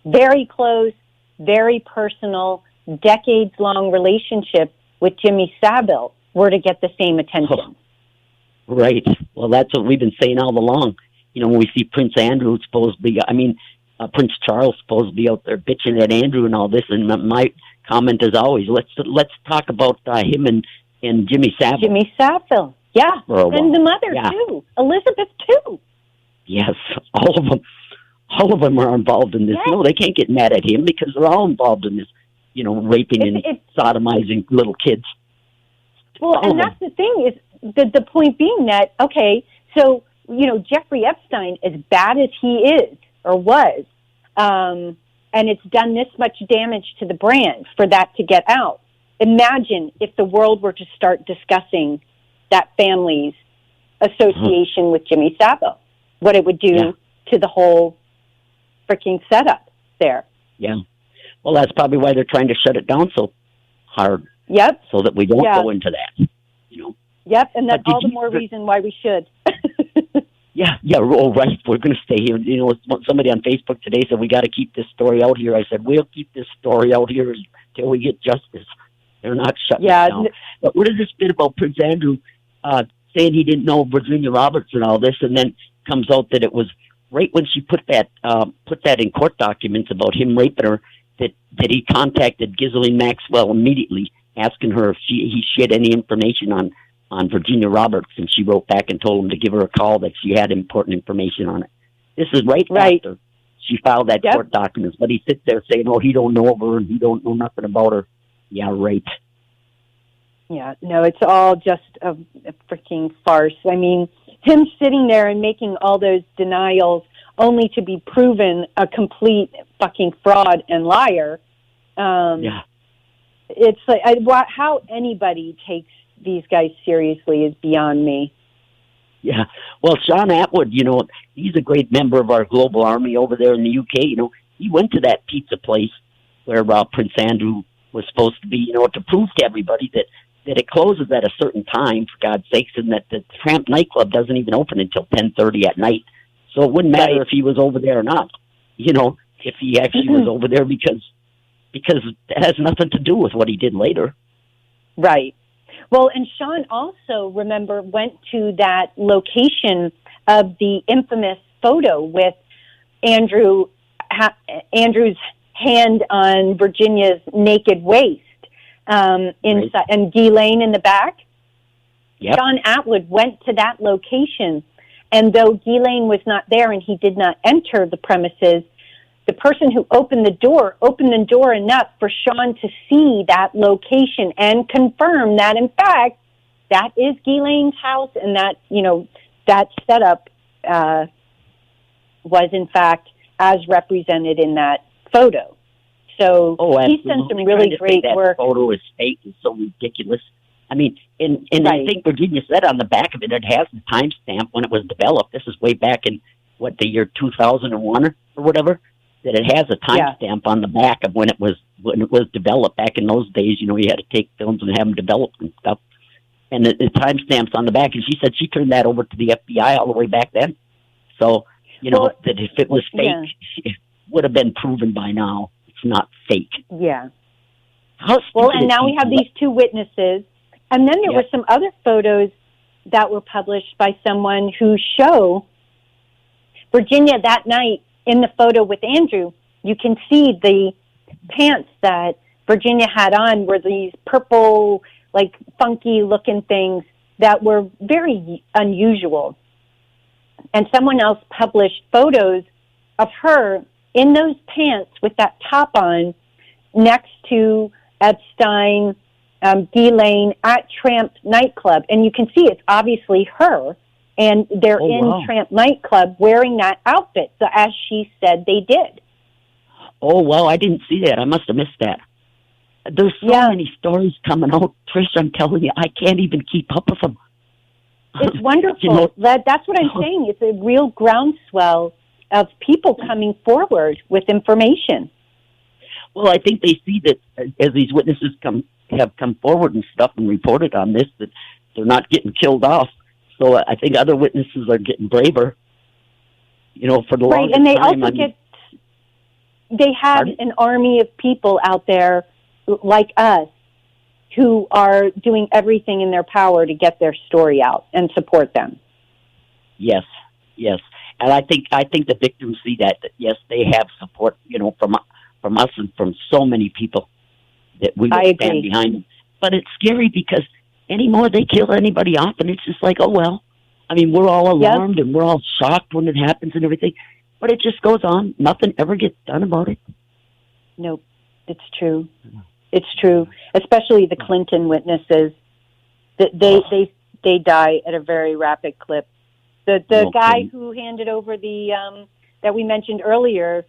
Speaker 3: very close, very personal, decades-long relationship with Jimmy Savile were to get the same attention.
Speaker 2: Oh, right. Well, that's what we've been saying all along. When we see Prince Andrew Prince Charles supposed to be out there bitching at Andrew and all this, and my comment is always, let's talk about him and Jimmy Savile.
Speaker 3: Jimmy Savile, and the mother too, Elizabeth too.
Speaker 2: Yes, all of them. All of them are involved in this. Yes. No, they can't get mad at him because they're all involved in this, raping and sodomizing little kids.
Speaker 3: Well, and that's the thing is the point being that, okay, so, Jeffrey Epstein, as bad as he is, or was. And it's done this much damage to the brand for that to get out. Imagine if the world were to start discussing that family's association with Jimmy Savile, what it would do to the whole freaking setup there.
Speaker 2: Yeah. Well, that's probably why they're trying to shut it down so hard.
Speaker 3: Yep.
Speaker 2: So that we don't go into that, you know.
Speaker 3: Yep, and that's all the more reason why we should.
Speaker 2: Yeah, oh, right. We're going to stay here. You know, somebody on Facebook today said, we got to keep this story out here. I said, we'll keep this story out here until we get justice. They're not shutting it down. But what is this bit about Prince Andrew saying he didn't know Virginia Roberts and all this, and then comes out that it was right when she put that in court documents about him raping her, that he contacted Ghislaine Maxwell immediately, asking her if he had any information on Virginia Roberts, and she wrote back and told him to give her a call that she had important information on it. This is right after she filed that court documents, but he sits there saying, oh, he don't know her and he don't know nothing about her. Yeah, right.
Speaker 3: Yeah, no, it's all just a freaking farce. I mean, him sitting there and making all those denials only to be proven a complete fucking fraud and liar. It's like how anybody takes these guys seriously is beyond me.
Speaker 2: Yeah. Well, Sean Atwood, you know, he's a great member of our global army over there in the UK. You know, he went to that pizza place where Prince Andrew was supposed to be, you know, to prove to everybody that it closes at a certain time, for God's sakes, and that the Tramp nightclub doesn't even open until 10:30 at night. So it wouldn't matter if he was over there or not, you know, if he actually was over there, because it has nothing to do with what he did later.
Speaker 3: Right. Well, and Sean also, remember, went to that location of the infamous photo with Andrew's hand on Virginia's naked waist inside, and Ghislaine in the back.
Speaker 2: Yep.
Speaker 3: Sean Atwood went to that location, and though Ghislaine was not there and he did not enter the premises, the person who opened the door enough for Sean to see that location and confirm that, in fact, that is Ghislaine's house, and that, you know, that setup was, in fact, as represented in that photo. So he's done some really great work.
Speaker 2: That photo is fake and so ridiculous. I mean, and I think Virginia said on the back of it, it has the timestamp when it was developed. This is way back in, the year 2001 or whatever, that it has a timestamp on the back of when it was developed. Back in those days, you know, you had to take films and have them developed and stuff. And the timestamps on the back, and she said she turned that over to the FBI all the way back then. So, you know, that if it was fake, it would have been proven by now. It's not fake.
Speaker 3: Yeah. And now we have these two witnesses. And then there were some other photos that were published by someone who show Virginia that night in the photo with Andrew. You can see the pants that Virginia had on were these purple, like funky looking things that were very unusual. And someone else published photos of her in those pants with that top on next to Epstein, Ghislaine at Tramp nightclub. And you can see it's obviously her. And they're in Tramp nightclub wearing that outfit, so as she said they did.
Speaker 2: Oh, wow, I didn't see that. I must have missed that. There's so many stories coming out, Trish, I'm telling you, I can't even keep up with them.
Speaker 3: It's wonderful. You know, that's what I'm saying. It's a real groundswell of people coming forward with information.
Speaker 2: Well, I think they see that as these witnesses have come forward and stuff and reported on this, that they're not getting killed off. So I think other witnesses are getting braver, you know, for the longest time.
Speaker 3: And they also they have an army of people out there like us who are doing everything in their power to get their story out and support them.
Speaker 2: Yes. And I think the victims see that yes, they have support, you know, from us and from so many people that we will stand behind them. But it's scary because anymore they kill anybody off, and it's just like, oh, well. I mean, we're all alarmed and we're all shocked when it happens and everything, but it just goes on. Nothing ever gets done about it.
Speaker 3: Nope, it's true. It's true, especially the Clinton witnesses. They die at a very rapid clip. The guy who handed over the that we mentioned earlier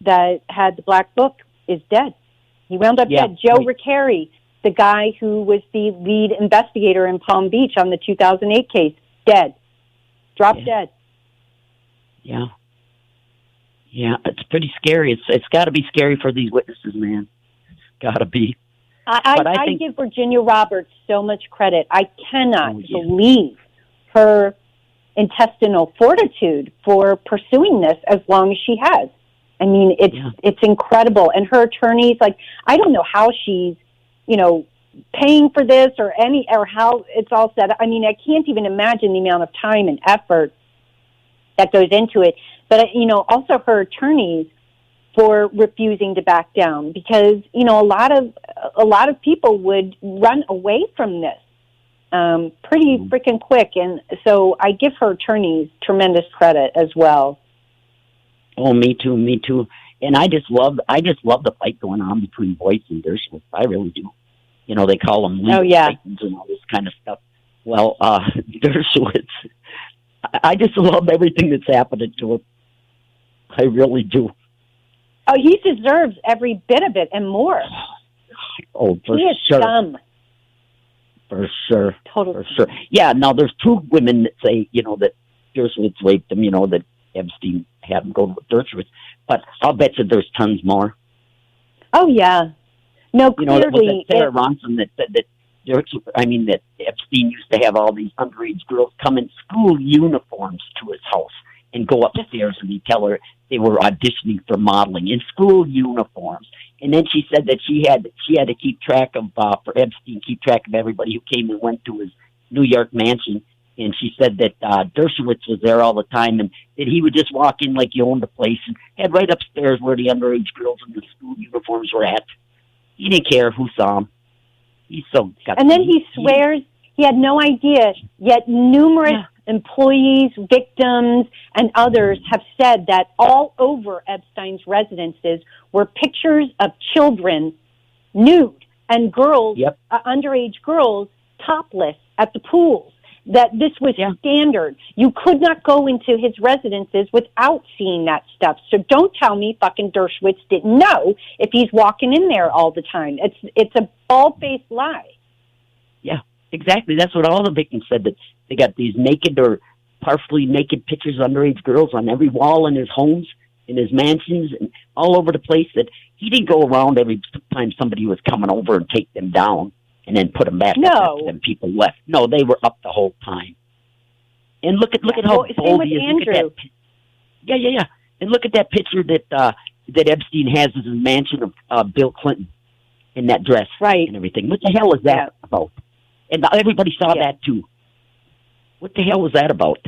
Speaker 3: that had the black book is dead. He wound up dead. Joe Riccari, the guy who was the lead investigator in Palm Beach on the 2008 case, dead. Dropped dead.
Speaker 2: Yeah. Yeah, it's pretty scary. It's got to be scary for these witnesses, man. Got to be.
Speaker 3: I think, give Virginia Roberts so much credit. I cannot believe her intestinal fortitude for pursuing this as long as she has. I mean, it's incredible. And her attorneys, like, I don't know how she's, paying for this or how it's all set up. I mean, I can't even imagine the amount of time and effort that goes into it. But, also her attorneys for refusing to back down, because, a lot of people would run away from this pretty freaking quick. And so I give her attorneys tremendous credit as well.
Speaker 2: Oh, me too. And I just love the fight going on between Boyce and Dershowitz. I really do. They call them legal titans and all this kind of stuff. Well, Dershowitz, I just love everything that's happening to him. I really do.
Speaker 3: Oh, he deserves every bit of it and more.
Speaker 2: Oh, for
Speaker 3: he is
Speaker 2: sure.
Speaker 3: Dumb.
Speaker 2: For sure.
Speaker 3: Totally.
Speaker 2: For sure. Yeah, now there's two women that say, that Dershowitz raped them, that Epstein had him go with Dershowitz. But I'll bet you there's tons more.
Speaker 3: Oh, yeah. No, clearly.
Speaker 2: Was it Sarah Ronson that said that that Epstein used to have all these underage girls come in school uniforms to his house and go upstairs and he'd tell her they were auditioning for modeling in school uniforms. And then she said that she had to keep track of, for Epstein, keep track of everybody who came and went to his New York mansion. And she said that Dershowitz was there all the time and that he would just walk in like he owned the place and head right upstairs where the underage girls in the school uniforms were at. He didn't care who saw him. He's so gutsy.
Speaker 3: And then he swears he had no idea, yet numerous employees, victims, and others have said that all over Epstein's residences were pictures of children nude and girls, underage girls, topless at the pools. That this was standard. You could not go into his residences without seeing that stuff. So don't tell me fucking Dershowitz didn't know if he's walking in there all the time. It's a bald-faced lie.
Speaker 2: Yeah, exactly. That's what all the victims said, that they got these naked or partially naked pictures of underage girls on every wall in his homes, in his mansions, and all over the place, that he didn't go around every time somebody was coming over and take them down and then put them back up after them people left. No, they were up the whole time. And look at how bold he is.
Speaker 3: Andrew.
Speaker 2: Yeah. And look at that picture that Epstein has as his mansion of Bill Clinton in that dress and everything. What the hell is that about? And everybody saw that too. What the hell was that about?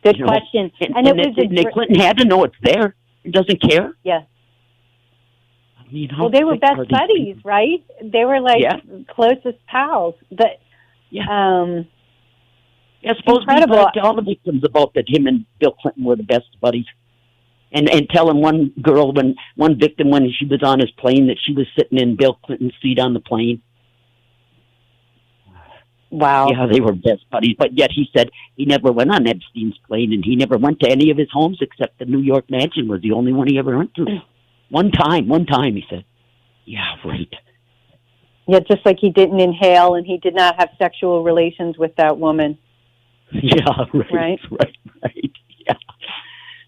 Speaker 3: Good question.
Speaker 2: And Clinton had to know it's there. He doesn't care.
Speaker 3: Yeah.
Speaker 2: Well,
Speaker 3: they were best buddies, right? They were like closest pals. But
Speaker 2: suppose we tell all the victims about that him and Bill Clinton were the best buddies, and telling one victim when she was on his plane that she was sitting in Bill Clinton's seat on the plane.
Speaker 3: Wow.
Speaker 2: Yeah, they were best buddies, but yet he said he never went on Epstein's plane, and he never went to any of his homes except the New York mansion was the only one he ever went to. One time, he said. Yeah, right.
Speaker 3: Yeah, just like he didn't inhale and he did not have sexual relations with that woman.
Speaker 2: Yeah, right. Yeah.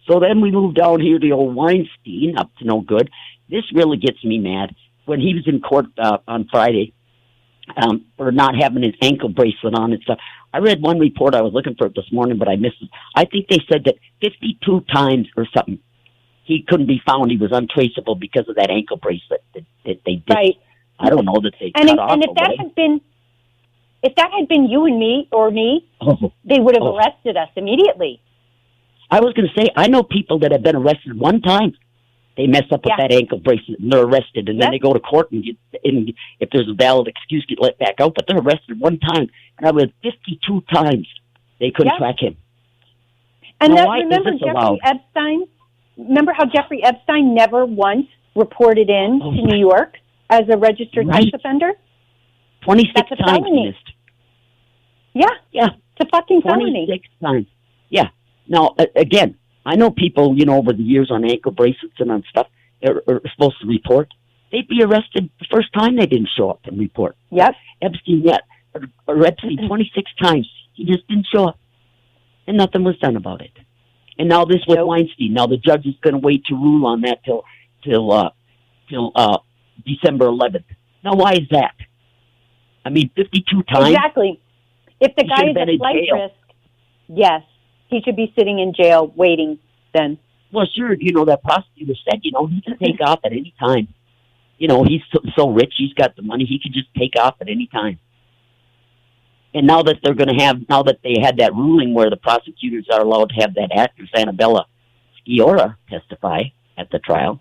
Speaker 2: So then we moved down here to old Weinstein, up to no good. This really gets me mad. When he was in court on Friday for not having his ankle bracelet on and stuff, I read one report, I was looking for it this morning, but I missed it. I think they said that 52 times or something, he couldn't be found. He was untraceable because of that ankle bracelet that they did.
Speaker 3: Right.
Speaker 2: I don't know that they cut off.
Speaker 3: And if that had been you and me or me, they would have arrested us immediately.
Speaker 2: I was going to say, I know people that have been arrested one time. They mess up with that ankle bracelet and they're arrested, and then they go to court and if there's a valid excuse, get let back out. But they're arrested one time, and I read 52 times they couldn't track him.
Speaker 3: And remember Jeffrey Epstein? Remember how Jeffrey Epstein never once reported in to New York as a registered sex offender?
Speaker 2: 26 times he missed.
Speaker 3: Yeah. It's a fucking felony.
Speaker 2: 26 times. Yeah. Now, again, I know people, over the years on ankle bracelets and on stuff are supposed to report. They'd be arrested the first time they didn't show up and report.
Speaker 3: Yep.
Speaker 2: Epstein, or Epstein 26 times. He just didn't show up. And nothing was done about it. And now this with Weinstein. Now the judge is going to wait to rule on that till December 11th. Now, why is that? I mean, 52 times.
Speaker 3: Exactly. If the guy is a flight risk, yes, he should be sitting in jail waiting then.
Speaker 2: Well, sure, that prosecutor said, he can take off at any time. He's so rich, he's got the money, he could just take off at any time. And now that they had that ruling where the prosecutors are allowed to have that actress Annabella Sciorra testify at the trial,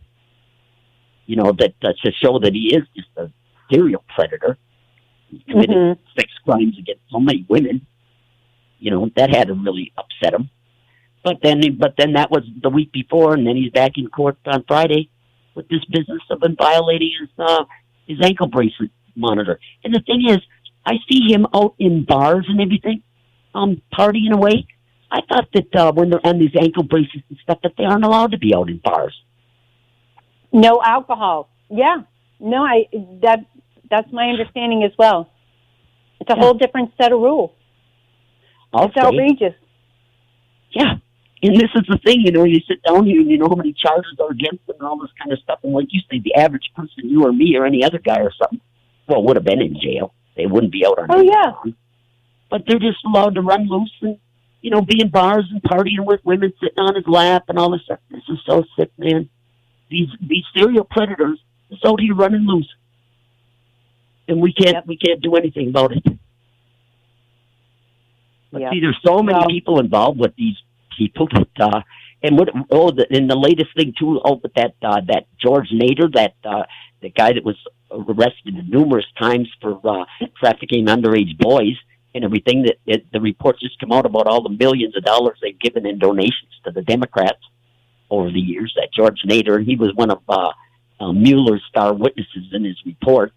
Speaker 2: that to show that he is just a serial predator. He's committed sex crimes against so many women. That had to really upset him. But then that was the week before, and then he's back in court on Friday with this business of violating his ankle bracelet monitor. And the thing is, I see him out in bars and everything, partying away. I thought that when they're on these ankle bracelets and stuff, that they aren't allowed to be out in bars.
Speaker 3: No alcohol. Yeah. No, that's my understanding as well. It's a whole different set of rules. It's outrageous.
Speaker 2: Yeah. And this is the thing, you sit down here and you know how many charges are against them and all this kind of stuff. And like you say, the average person, you or me or any other guy or something, would have been in jail. They wouldn't be out on
Speaker 3: yeah.
Speaker 2: But they're just allowed to run loose and, be in bars and partying with women sitting on his lap and all this stuff. This is so sick, man. These serial predators are out here running loose. And we can't do anything about it. But see, there's so many people involved with these people that, and the latest thing too, with that George Nader, the guy that was arrested numerous times for trafficking underage boys and everything. The reports just come out about all the millions of dollars they've given in donations to the Democrats over the years. That George Nader, and he was one of Mueller's star witnesses in his report.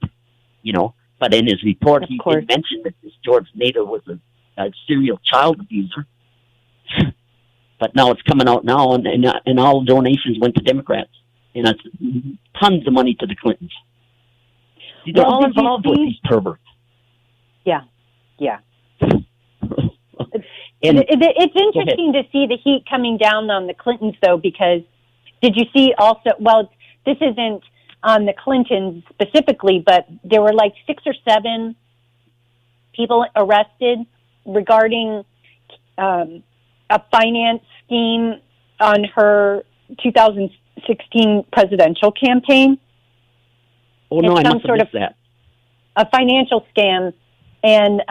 Speaker 2: But in his report, he did mention that this George Nader was a serial child abuser. But now it's coming out now, and all donations went to Democrats. And it's tons of money to the Clintons. See, they're all involved with these perverts.
Speaker 3: Yeah. It's interesting to see the heat coming down on the Clintons, though, because did you see also, well, this isn't on the Clintons specifically, but there were like 6 or 7 people arrested regarding a finance scheme on her 2016 presidential campaign.
Speaker 2: Oh, no, I must have missed that.
Speaker 3: A financial scam. And,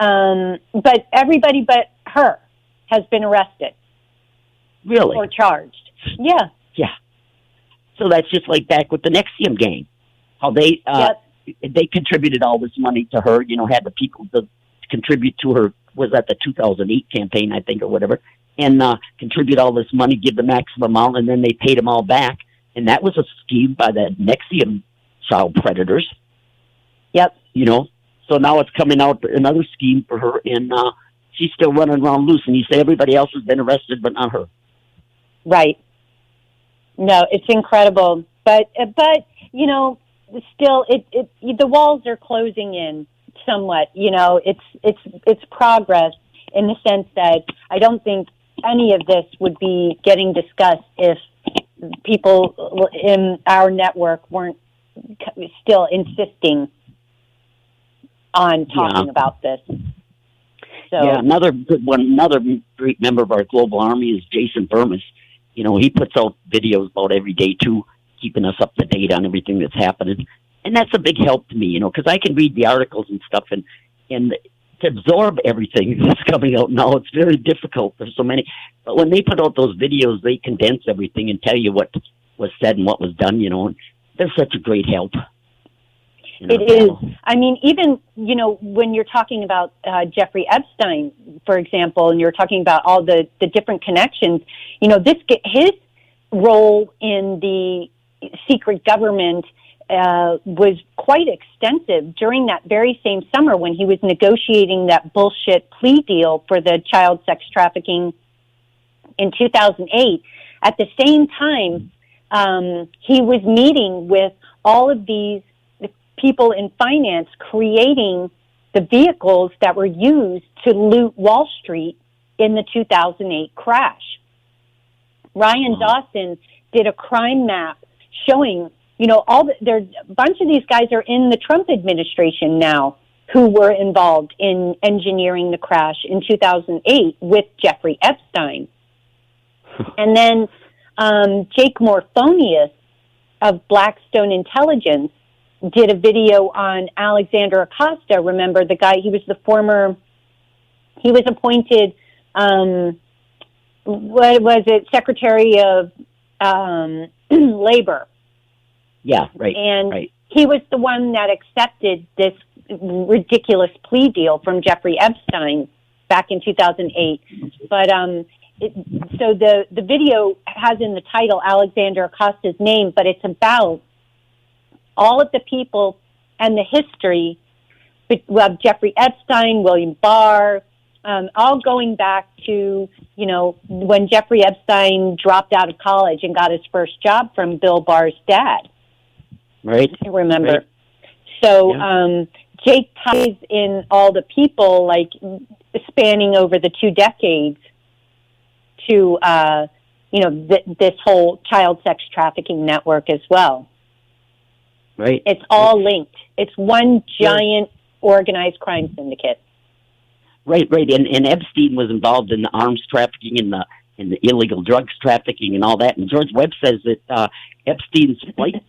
Speaker 3: but everybody but her has been arrested.
Speaker 2: Really?
Speaker 3: Or charged. Yeah.
Speaker 2: Yeah. So that's just like back with the Nexium gang. How they contributed all this money to her, had the people to contribute to her, was that the 2008 campaign, I think, or whatever, and contribute all this money, give the maximum amount, and then they paid them all back. And that was a scheme by the Nexium child predators.
Speaker 3: Yep.
Speaker 2: So now it's coming out another scheme for her, and she's still running around loose. And you say everybody else has been arrested, but not her.
Speaker 3: Right. No, it's incredible. But still, the walls are closing in somewhat. It's progress in the sense that I don't think any of this would be getting discussed if people in our network weren't still insisting on talking about this. So,
Speaker 2: yeah, another good one, another great member of our global army is Jason Burmis. He puts out videos about every day too, keeping us up to date on everything that's happening. And that's a big help to me, because I can read the articles and stuff and to absorb everything that's coming out now, it's very difficult. There's so many. But when they put out those videos, they condense everything and tell you what was said and what was done, and they're such a great help.
Speaker 3: It is. I mean, even, when you're talking about Jeffrey Epstein, for example, and you're talking about all the different connections, his role in the secret government was quite extensive during that very same summer when he was negotiating that bullshit plea deal for the child sex trafficking in 2008. At the same time, he was meeting with all of these people in finance, creating the vehicles that were used to loot Wall Street in the 2008 crash. Ryan Dawson did a crime map showing, a bunch of these guys are in the Trump administration now who were involved in engineering the crash in 2008 with Jeffrey Epstein. And then Jake Morphonius of Blackstone Intelligence did a video on Alexander Acosta. Remember the guy, he was appointed, Secretary of Labor.
Speaker 2: Yeah, right.
Speaker 3: And
Speaker 2: right.
Speaker 3: He was the one that accepted this ridiculous plea deal from Jeffrey Epstein back in 2008. But so the video has in the title Alexander Acosta's name, but it's about all of the people and the history of Jeffrey Epstein, William Barr, all going back to, when Jeffrey Epstein dropped out of college and got his first job from Bill Barr's dad.
Speaker 2: Right.
Speaker 3: I remember.
Speaker 2: Right.
Speaker 3: So Jake ties in all the people, like, spanning over the 2 decades to, this whole child sex trafficking network as well.
Speaker 2: Right.
Speaker 3: It's all linked. It's one giant organized crime syndicate.
Speaker 2: Right. And Epstein was involved in the arms trafficking and the illegal drugs trafficking and all that. And George Webb says that Epstein's flight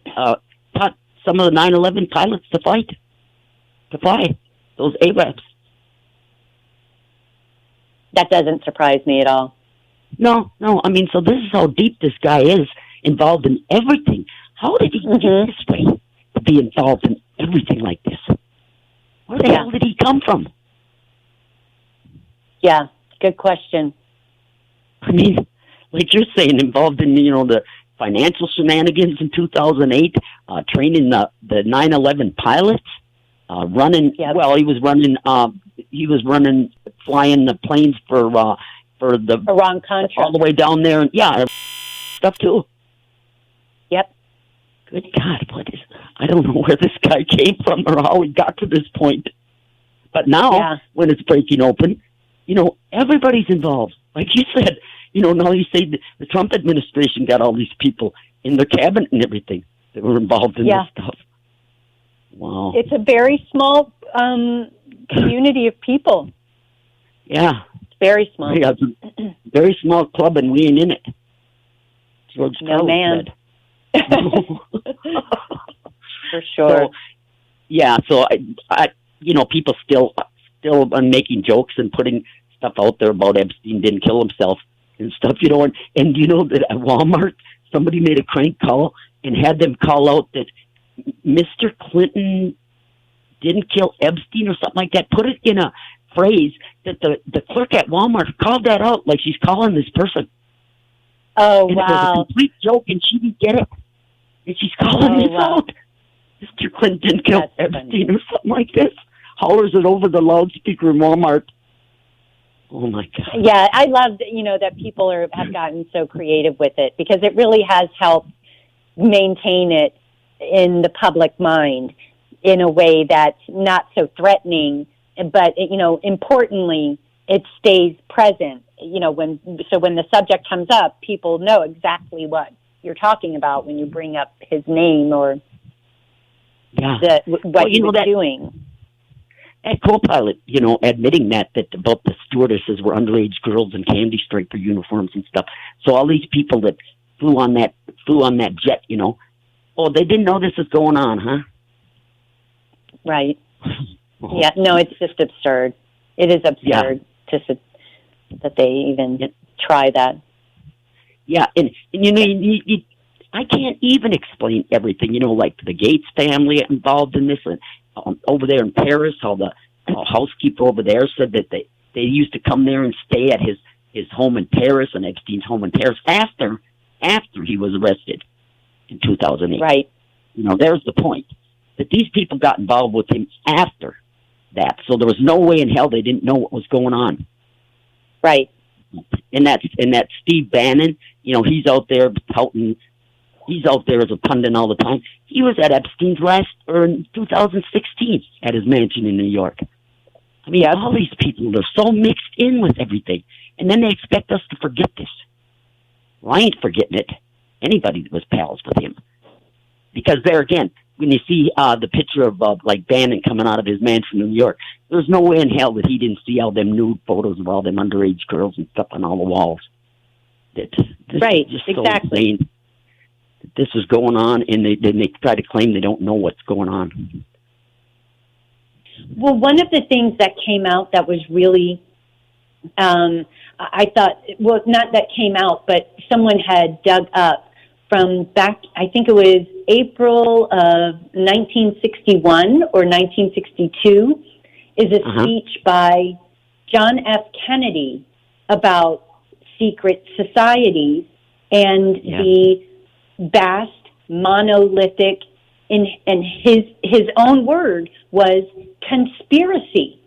Speaker 2: taught some of the 9/11 pilots to fly those Arabs.
Speaker 3: That doesn't surprise me at all.
Speaker 2: No. I mean, so this is how deep this guy is involved in everything. How did he get this way to be involved in everything like this? Where the hell did he come from?
Speaker 3: Yeah, good question.
Speaker 2: I mean, like you're saying, involved in, the financial shenanigans in 2008, training the 9/11 pilots, running.
Speaker 3: Yep.
Speaker 2: Well, he was flying the planes for the
Speaker 3: Iran-Contra
Speaker 2: all the way down there, and stuff too.
Speaker 3: Yep.
Speaker 2: Good God, I don't know where this guy came from or how he got to this point. But now, when it's breaking open, everybody's involved. Like you said, now you say the Trump administration got all these people in their cabinet and everything that were involved in this stuff. Wow.
Speaker 3: It's a very small community of people.
Speaker 2: Yeah.
Speaker 3: It's very small.
Speaker 2: Yeah, it's a very small club, and we ain't in it. George
Speaker 3: No, man. For sure.
Speaker 2: So I people still are making jokes and putting stuff out there about Epstein didn't kill himself and stuff, and that at Walmart somebody made a crank call and had them call out that Mr. Clinton didn't kill Epstein or something like that. Put it in a phrase that the clerk at Walmart called that out like she's calling this person.
Speaker 3: Oh,
Speaker 2: and
Speaker 3: wow.
Speaker 2: It was a complete joke, and she didn't get it. And she's calling this out. Mr. Clinton didn't kill Epstein or something like this. Hollers it over the loudspeaker in Walmart. Oh, my God.
Speaker 3: Yeah, I love that people have gotten so creative with it, because it really has helped maintain it in the public mind in a way that's not so threatening, but, importantly, it stays present. When the subject comes up, people know exactly what you're talking about when you bring up his name or what he was doing.
Speaker 2: That co-pilot, admitting that about the stewardesses were underage girls in candy striper uniforms and stuff. So all these people that flew on that jet, they didn't know this was going on, huh?
Speaker 3: Right. Yeah. No, it's just absurd. It is absurd that they even try that.
Speaker 2: Yeah, and you I can't even explain everything. Like the Gates family involved in this, and over there in Paris, how the housekeeper over there said that they used to come there and stay at his home in Paris and Epstein's home in Paris after he was arrested in 2008.
Speaker 3: Right.
Speaker 2: There's the point, that these people got involved with him after that, so there was no way in hell they didn't know what was going on.
Speaker 3: Right.
Speaker 2: And that Steve Bannon, he's out there touting. He's out there as a pundit all the time. He was at Epstein's in 2016 at his mansion in New York. I mean, all these people, they're so mixed in with everything. And then they expect us to forget this. Well, I ain't forgetting it. Anybody that was pals with him. Because there again, when you see the picture of Bannon coming out of his mansion in New York, there's no way in hell that he didn't see all them nude photos of all them underage girls and stuff on all the walls. This
Speaker 3: right,
Speaker 2: is just
Speaker 3: exactly.
Speaker 2: So insane. This is going on, and they try to claim they don't know what's going on.
Speaker 3: Well, one of the things that came out that was really, I thought, well, not that came out, but someone had dug up from back, I think it was April of 1961 or 1962, is a speech by John F. Kennedy about secret societies and the vast monolithic, and his own word was conspiracy.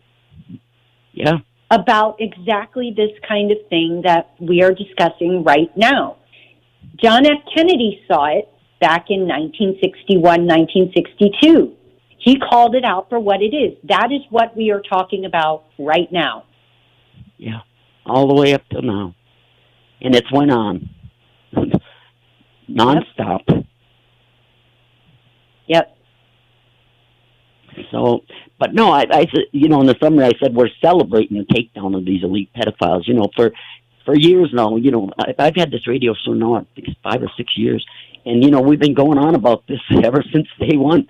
Speaker 2: Yeah.
Speaker 3: About exactly this kind of thing that we are discussing right now. John F. Kennedy saw it back in 1961, 1962. He called it out for what it is. That is what we are talking about right now.
Speaker 2: Yeah, all the way up till now. And it's went on. Nonstop.
Speaker 3: Yep.
Speaker 2: So, but no, I said, in the summary, I said we're celebrating the takedown of these elite pedophiles. For years now, I've had this radio show now, I think it's 5 or 6 years, and we've been going on about this ever since day one.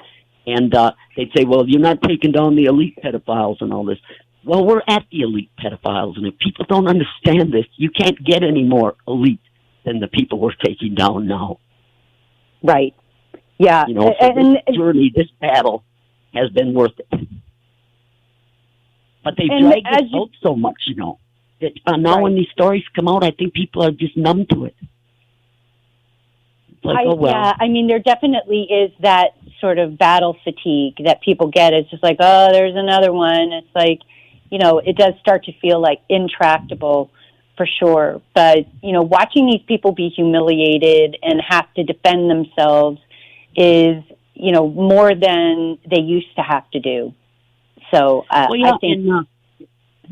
Speaker 2: And they'd say, well, you're not taking down the elite pedophiles and all this. Well, we're at the elite pedophiles, and if people don't understand this, you can't get any more elite than the people we're taking down now.
Speaker 3: Right. Yeah.
Speaker 2: This journey, this battle has been worth it. But they drag this out so much, that now when these stories come out, I think people are just numb to it. Like,
Speaker 3: Yeah, I mean, there definitely is that sort of battle fatigue that people get. It's just like, oh, there's another one. It's like, it does start to feel like intractable for sure. But, watching these people be humiliated and have to defend themselves is, more than they used to have to do. So I think...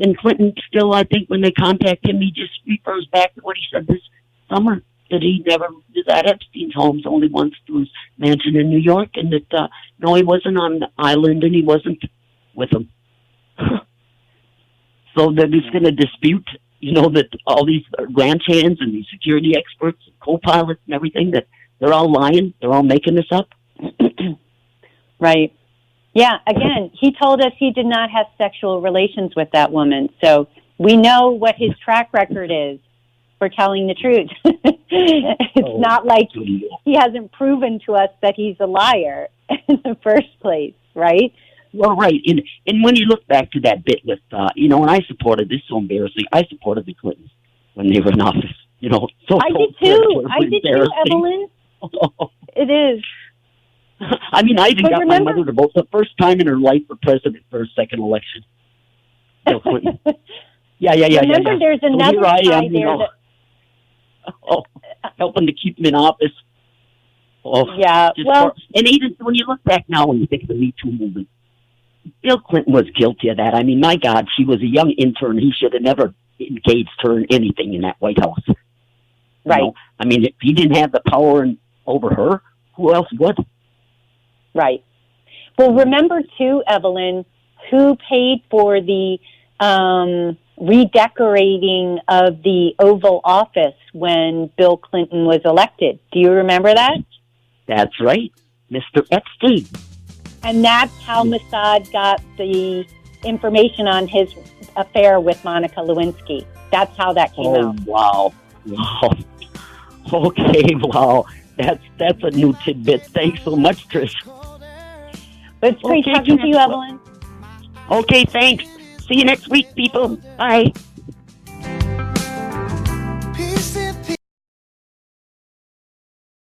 Speaker 2: And Clinton still, I think, when they contact him, he just refers back to what he said this summer, that he never was at Epstein's homes, only once to his mansion in New York, and that, no, he wasn't on the island and he wasn't with them. So that he's going to dispute, that all these ranch hands and these security experts, co-pilots and everything, that they're all lying, they're all making this up.
Speaker 3: Right. Yeah, again, he told us he did not have sexual relations with that woman. So we know what his track record is for telling the truth. It's not like he hasn't proven to us that he's a liar in the first place, right?
Speaker 2: Well, right. And when you look back to that bit with, and I supported, this is so embarrassing, I supported the Clintons when they were in office.
Speaker 3: I did too, Evelyn. It is.
Speaker 2: I mean, I even got my mother to vote the first time in her life for president for her second election. Bill Clinton. Yeah.
Speaker 3: Remember, there's another guy there
Speaker 2: helping to keep him in office. Oh,
Speaker 3: yeah,
Speaker 2: and even when you look back now, when you think of the Me Too movement, Bill Clinton was guilty of that. I mean, my God, she was a young intern. He should have never engaged her in anything in that White House.
Speaker 3: Right.
Speaker 2: I mean, if he didn't have the power over her, who else would?
Speaker 3: Right. Well, remember, too, Evelyn, who paid for the redecorating of the Oval Office when Bill Clinton was elected? Do you remember that?
Speaker 2: That's right. Mr. Epstein.
Speaker 3: And that's how Mossad got the information on his affair with Monica Lewinsky. That's how that came out.
Speaker 2: Wow. Okay, wow. That's a new tidbit. Thanks so much, Trish.
Speaker 3: It's great talking to you, Evelyn.
Speaker 2: Okay, thanks. See you next week, people. Bye.